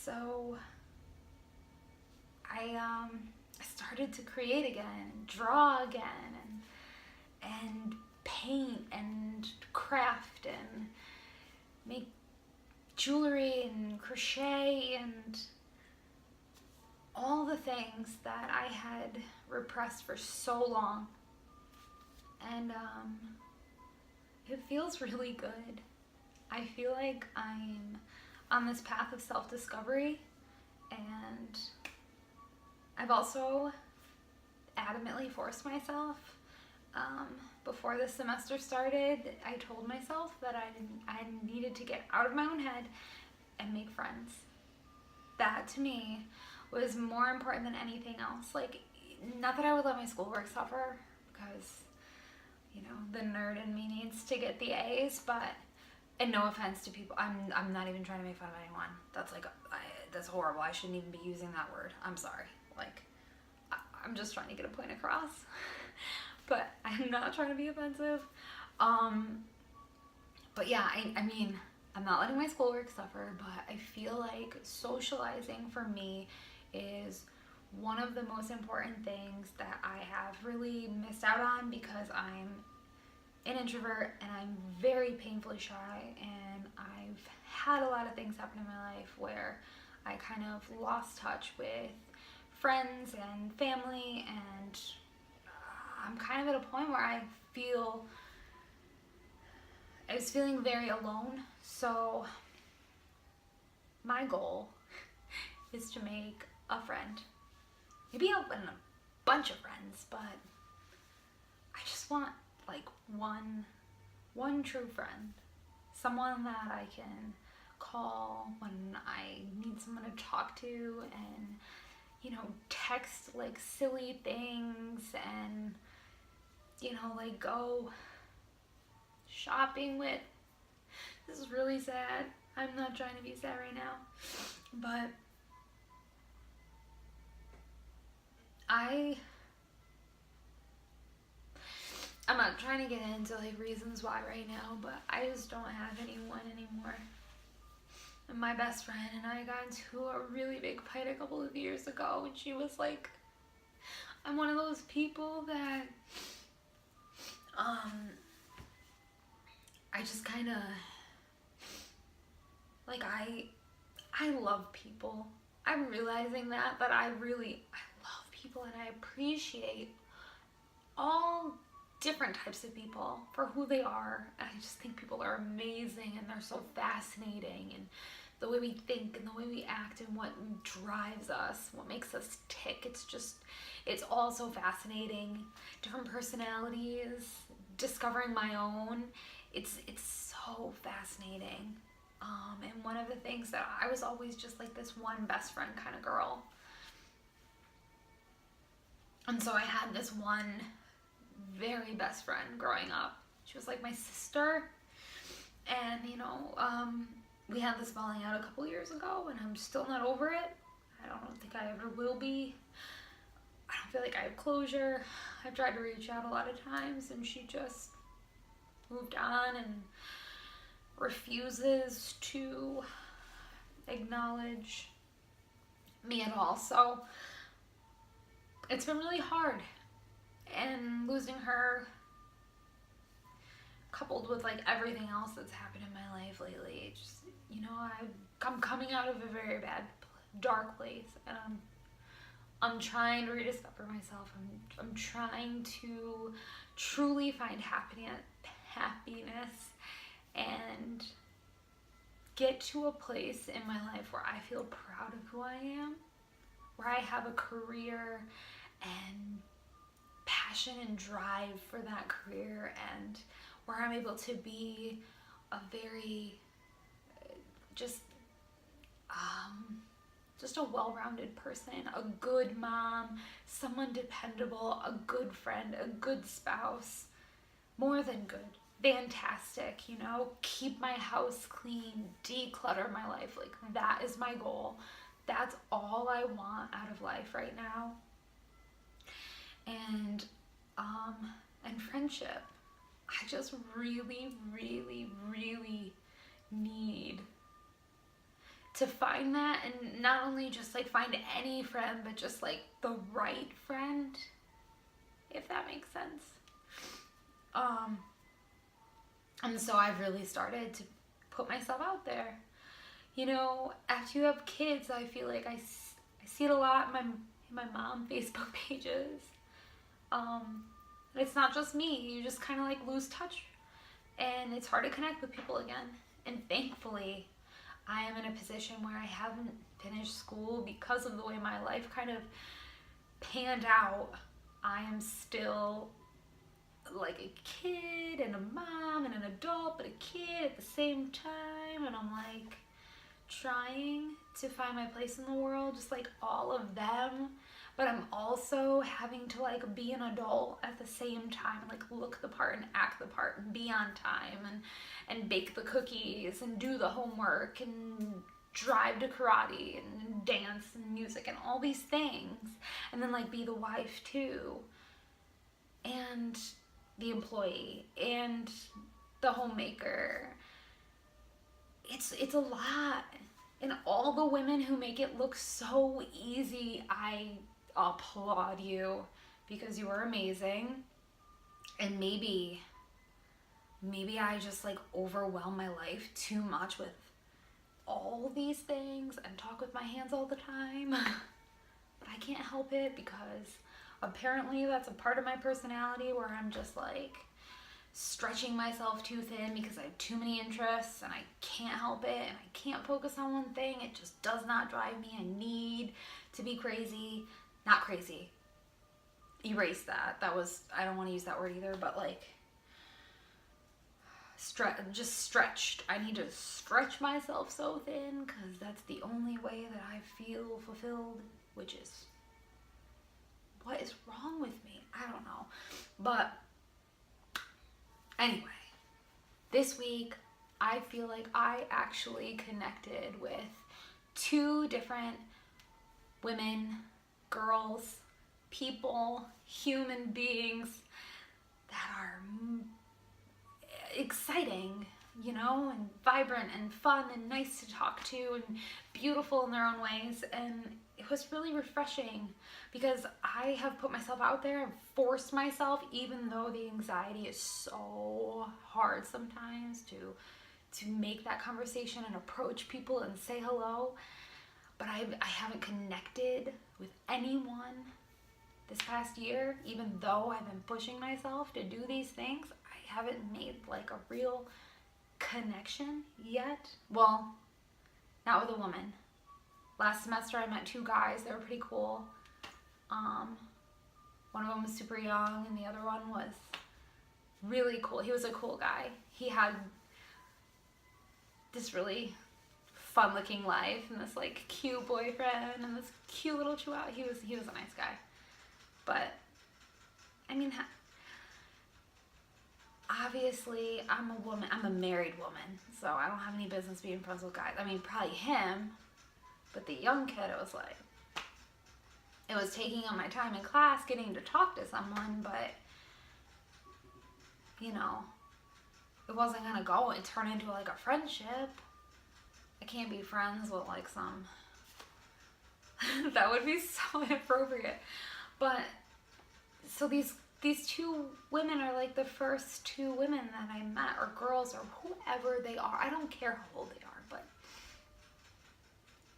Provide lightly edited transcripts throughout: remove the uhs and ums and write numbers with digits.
So I started to create again, draw again, and paint and craft and make jewelry and crochet and all the things that I had repressed for so long. And it feels really good. I feel like I'm on this path of self-discovery, and I've also adamantly forced myself. Before the semester started, I told myself that I needed to get out of my own head and make friends. That to me was more important than anything else. Like, not that I would let my schoolwork suffer, because, you know, the nerd in me needs to get the A's, but, and no offense to people, I'm not even trying to make fun of anyone. That's like, that's horrible. I shouldn't even be using that word. I'm sorry. Like, I'm just trying to get a point across. But I'm not trying to be offensive. But yeah, I mean, I'm not letting my schoolwork suffer, but I feel like socializing for me is one of the most important things that I have really missed out on, because I'm an introvert and I'm very painfully shy, and I've had a lot of things happen in my life where I kind of lost touch with friends and family, and I'm kind of at a point where I was feeling very alone. So my goal is to make a friend. Maybe a bunch of friends, but I just want like one true friend. Someone that I can call when I need someone to talk to, and, you know, text like silly things, and, you know, like go shopping with. This is really sad. I'm not trying to be sad right now, but I'm not trying to get into like reasons why right now, but I just don't have anyone anymore. And my best friend and I got into a really big fight a couple of years ago, and she was like, I'm one of those people that I just kind of like, I love people. I'm realizing that I love people, and I appreciate all different types of people for who they are. And I just think people are amazing, and they're so fascinating, and the way we think and the way we act and what drives us, what makes us tick. It's all so fascinating. Different personalities, discovering my own. It's so fascinating. And one of the things that I was always just like this one best friend kind of girl. And so I had this one very best friend growing up. She was like my sister. And, you know, we had this falling out a couple years ago, and I'm still not over it. I don't think I ever will be. I don't feel like I have closure. I've tried to reach out a lot of times, and she just moved on and refuses to acknowledge me at all. So it's been really hard, and losing her, coupled with like everything else that's happened in my life lately, just, you know, I'm coming out of a very bad dark place, and I'm trying to rediscover myself. I'm trying to truly find happiness and get to a place in my life where I feel proud of who I am, where I have a career and passion and drive for that career, and where I'm able to be a very just a well-rounded person, a good mom, someone dependable, a good friend, a good spouse, more than good, fantastic, you know, keep my house clean, declutter my life. Like, that is my goal. That's all I want out of life right now. And friendship. I just really, really, really need to find that, and not only just like find any friend, but just like the right friend, if that makes sense. And so I've really started to put myself out there. You know, after you have kids, I feel like I see it a lot in my mom Facebook pages. It's not just me. You just kind of like lose touch, and it's hard to connect with people again. And thankfully, I am in a position where I haven't finished school because of the way my life kind of panned out. I am still like a kid and a mom and an adult, but a kid at the same time. And I'm like trying to find my place in the world, just like all of them. But I'm also having to like be an adult at the same time, like look the part and act the part and be on time and bake the cookies and do the homework and drive to karate and dance and music and all these things. And then like be the wife too, and the employee and the homemaker. It's a lot. And all the women who make it look so easy, I applaud you, because you are amazing. And maybe I just like overwhelm my life too much with all these things and talk with my hands all the time. But I can't help it, because apparently that's a part of my personality where I'm just like stretching myself too thin because I have too many interests and I can't help it and I can't focus on one thing. It just does not drive me. I need to be crazy. Not crazy. Erase that. That was, I don't want to use that word either, but like just stretched. I need to stretch myself so thin, because that's the only way that I feel fulfilled, which is, what is wrong with me? I don't know. But anyway, this week I feel like I actually connected with two different women, girls, people, human beings that are exciting, you know, and vibrant and fun and nice to talk to and beautiful in their own ways. And it was really refreshing, because I have put myself out there and forced myself, even though the anxiety is so hard sometimes to make that conversation and approach people and say hello. But I haven't connected with anyone this past year, even though I've been pushing myself to do these things. I haven't made like a real connection yet. Well, not with a woman. Last semester I met two guys. They were pretty cool. One of them was super young and the other one was really cool. He was a cool guy. He had this really fun looking life and this like cute boyfriend and this cute little chihuahua. He was a nice guy. But I mean, obviously I'm a woman. I'm a married woman, so I don't have any business being friends with guys. I mean, probably him, but the young kid, it was taking up my time in class getting to talk to someone, but you know, it wasn't gonna go and turn into like a friendship. I can't be friends with like some that would be so inappropriate. But so these two women are like the first two women that I met, or girls, or whoever they are. I don't care how old they are, but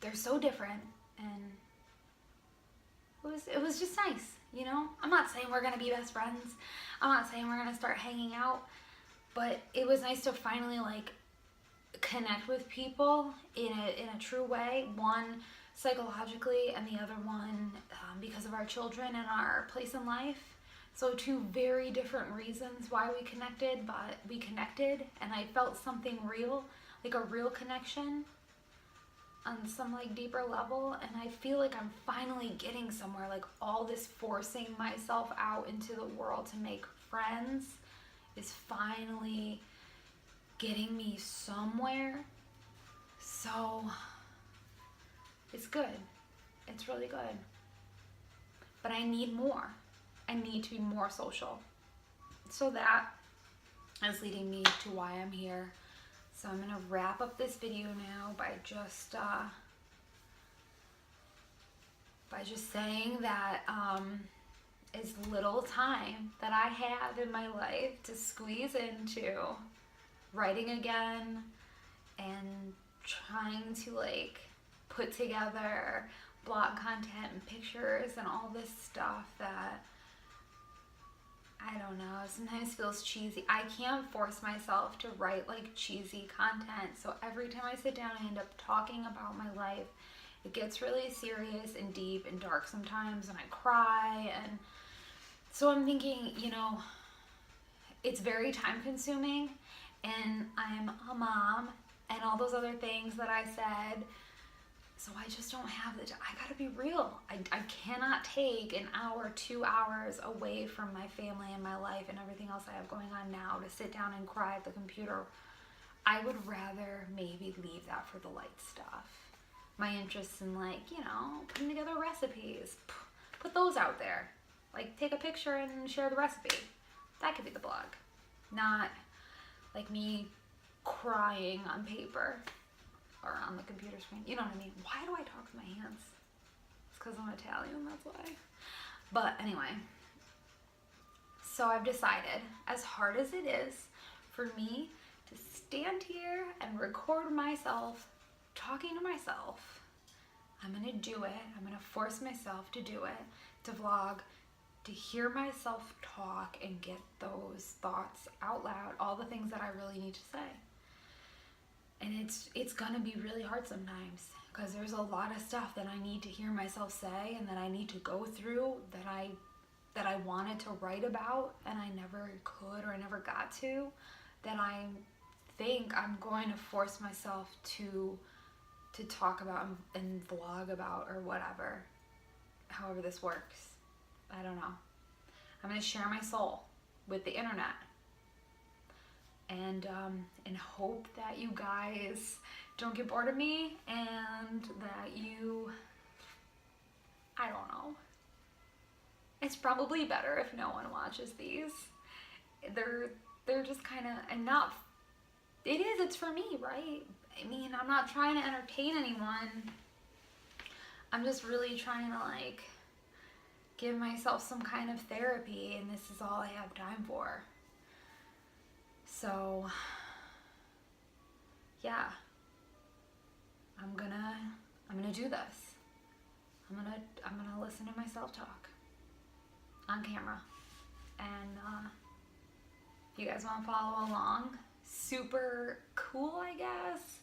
they're so different, and it was just nice, you know? I'm not saying we're gonna be best friends. I'm not saying we're gonna start hanging out, but it was nice to finally like connect with people in a true way. One psychologically, and the other one because of our children and our place in life. So two very different reasons why we connected, but we connected, and I felt something real, like a real connection on some like deeper level. And I feel like I'm finally getting somewhere. Like all this forcing myself out into the world to make friends is finally getting me somewhere. So it's good. It's really good. But I need more. I need to be more social. So that is leading me to why I'm here, So I'm gonna wrap up this video now by just saying that as little time that I have in my life to squeeze into writing again and trying to like put together blog content and pictures and all this stuff that I don't know, sometimes feels cheesy. I can't force myself to write like cheesy content. So every time I sit down, I end up talking about my life. It gets really serious and deep and dark sometimes, and I cry. And so I'm thinking, you know, it's very time consuming, and I'm a mom and all those other things that I said. So I just don't have the time. I gotta be real. I cannot take an hour, 2 hours away from my family and my life and everything else I have going on now to sit down and cry at the computer. I would rather maybe leave that for the light stuff. My interests in like, you know, putting together recipes. Put those out there. Like take a picture and share the recipe. That could be the blog. Not like me crying on paper or on the computer screen. You know what I mean? Why do I talk with my hands? It's because I'm Italian, that's why. But anyway, so I've decided, as hard as it is for me to stand here and record myself talking to myself, I'm gonna do it. I'm gonna force myself to do it, to vlog, to hear myself talk and get those thoughts out loud, all the things that I really need to say. And it's gonna be really hard sometimes because there's a lot of stuff that I need to hear myself say and that I need to go through that I wanted to write about and I never could or I never got to, that I think I'm going to force myself to talk about and vlog about or whatever, however this works. I don't know. I'm gonna share my soul with the internet. And hope that you guys don't get bored of me and that you, I don't know. It's probably better if no one watches these. They're just kind of, and not, it's for me, right? I mean, I'm not trying to entertain anyone. I'm just really trying to like give myself some kind of therapy, and this is all I have time for. So, yeah, I'm gonna do this. I'm gonna listen to myself talk on camera, and if you guys want to follow along, super cool, I guess.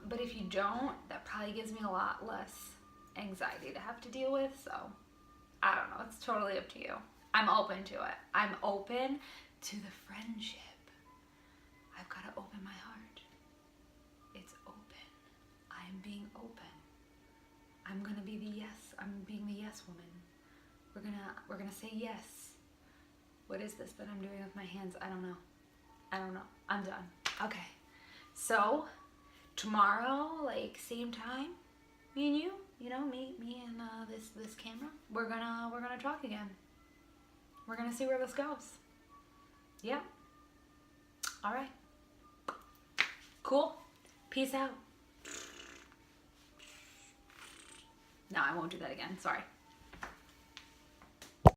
But if you don't, that probably gives me a lot less anxiety to have to deal with. So, I don't know. It's totally up to you. I'm open to it. I'm open to the friendship. I've got to open my heart. It's open. I'm being open. I'm gonna be the yes. I'm being the yes woman. We're gonna say yes. What is this that I'm doing with my hands? I don't know. I'm done. Okay. So tomorrow, like same time, me and you know, me and this camera, we're gonna talk again. We're gonna see where this goes. Yeah. All right. Cool. Peace out. No, I won't do that again. Sorry.